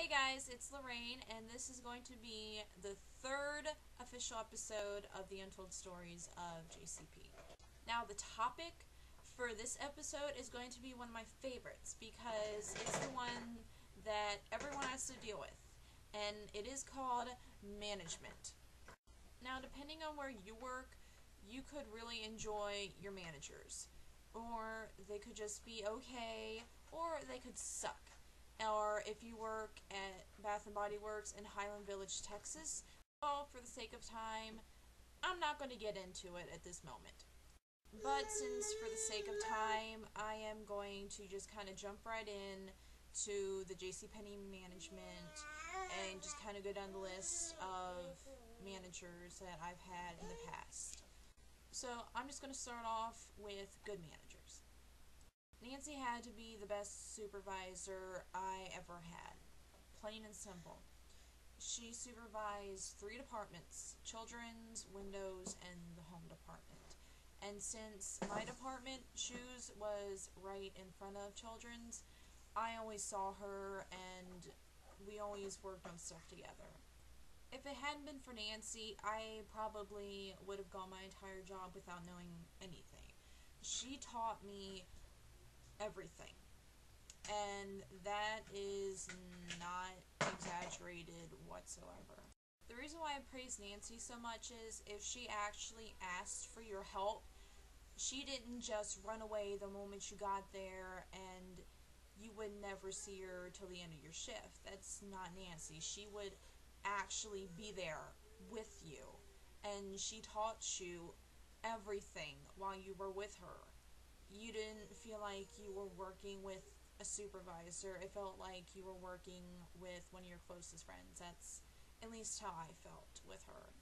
Hey guys, it's Lorraine, and this is going to be the third official episode of the Untold Stories of JCP. Now, the topic for this episode is going to be one of my favorites because it's the one that everyone has to deal with, and it is called management. Now, depending on where you work, you could really enjoy your managers, or they could just be okay, or they could suck. Or if you work at Bath & Body Works in Highland Village, Texas, well, for the sake of time, I'm not going to get into it at this moment. But since for the sake of time, I am going to just kind of jump right in to the JCP management and just kind of go down the list of managers that I've had in the past. So I'm just going to start off with good managers. Nancy had to be the best supervisor I ever had. Plain and simple. She supervised 3 departments: children's, windows, and the home department. And since my department, shoes, was right in front of children's, I always saw her and we always worked on stuff together. If it hadn't been for Nancy, I probably would have gone my entire job without knowing anything. She taught me everything, and that is not exaggerated whatsoever. The reason why I praise Nancy so much is if she actually asked for your help, she didn't just run away the moment you got there and you would never see her till the end of your shift. That's not Nancy. She would actually be there with you, and she taught you everything while you were with her. You didn't feel like you were working with a supervisor. It felt like you were working with one of your closest friends. That's at least how I felt with her.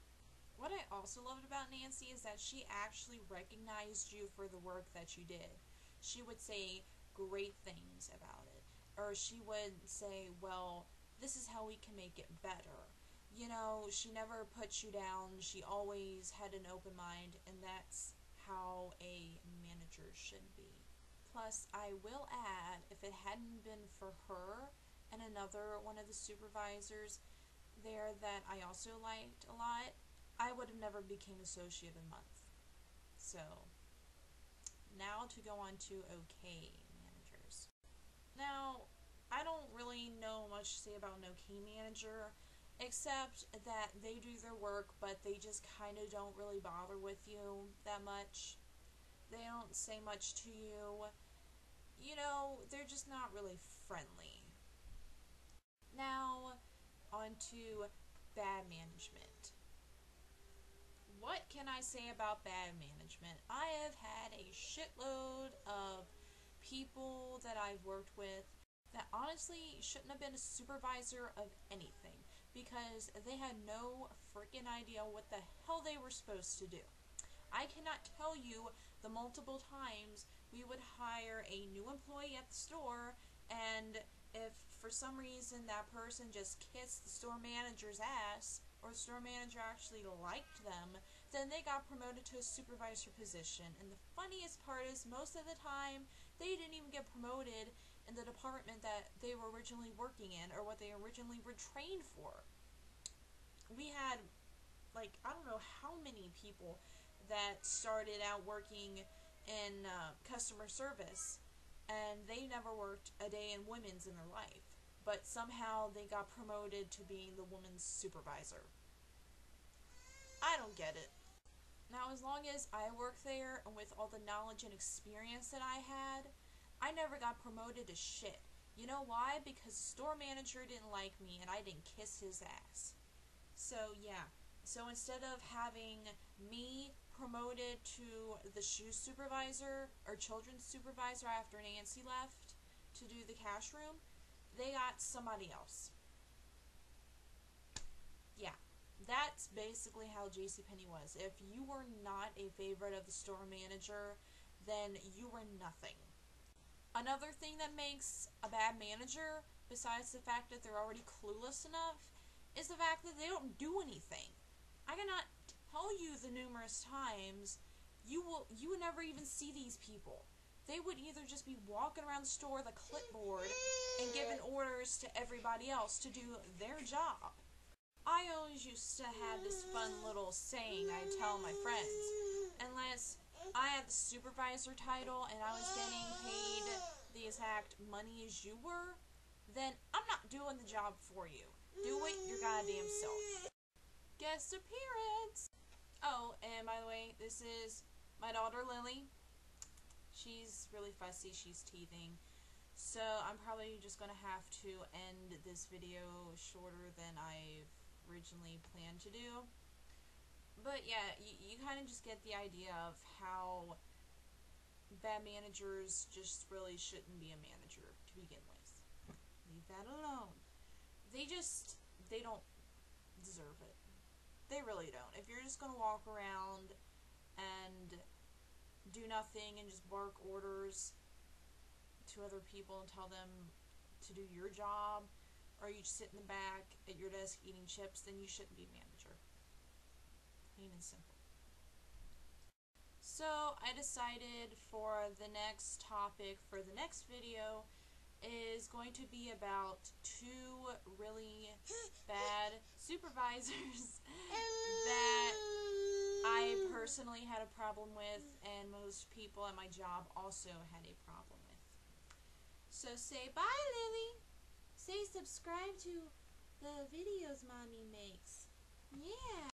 What I also loved about Nancy is that she actually recognized you for the work that you did. She would say great things about it. Or she would say, well, this is how we can make it better. You know, she never put you down. She always had an open mind, and that's how a manager should be. Plus, I will add, if it hadn't been for her and another one of the supervisors there that I also liked a lot, I would have never became associate in a month. So, now to go on to okay managers. Now, I don't really know much to say about an okay manager, except that they do their work, but they just kind of don't really bother with you that much. They don't say much to you. You know, they're just not really friendly. Now, on to bad management. What can I say about bad management? I have had a shitload of people that I've worked with that honestly shouldn't have been a supervisor of anything, because they had no freaking idea what the hell they were supposed to do. I cannot tell you the multiple times we would hire a new employee at the store, and if for some reason that person just kissed the store manager's ass, or the store manager actually liked them, then they got promoted to a supervisor position. And the funniest part is, most of the time, they didn't even get promoted in the department that they were originally working in, or what they originally were trained for. We had, like, I don't know how many people that started out working in customer service, and they never worked a day in women's in their life, but somehow they got promoted to being the woman's supervisor. I don't get it. Now, as long as I worked there, and with all the knowledge and experience that I had, I never got promoted to shit. You know why? Because the store manager didn't like me, and I didn't kiss his ass. So, yeah. So instead of having me promoted to the shoe supervisor or children's supervisor after Nancy left to do the cash room, they got somebody else. Yeah, that's basically how JCPenney was. If you were not a favorite of the store manager, then you were nothing. Another thing that makes a bad manager, besides the fact that they're already clueless enough, is the fact that they don't do anything. I cannot tell you the numerous times you would never even see these people. they would either just be walking around the store with a clipboard and giving orders to everybody else to do their job. I always used to have this fun little saying I'd tell my friends, unless I had the supervisor title and I was getting paid the exact money as you were, then I'm not doing the job for you. Do it your goddamn self. Guest appearance! Oh, and by the way, this is my daughter Lily. She's really fussy, she's teething. So I'm probably just going to have to end this video shorter than I've originally planned to do. But yeah, you kind of just get the idea of how bad managers just really shouldn't be a manager to begin with. Leave that alone. They don't deserve it. They really don't. If you're just going to walk around and do nothing and just bark orders to other people and tell them to do your job, or you just sit in the back at your desk eating chips, then you shouldn't be a manager. Plain and simple. So I decided for the next topic for the next video is going to be about 2 really bad supervisors that I personally had a problem with, and most people at my job also had a problem with. So say bye, Lily. Say subscribe to the videos Mommy makes. Yeah.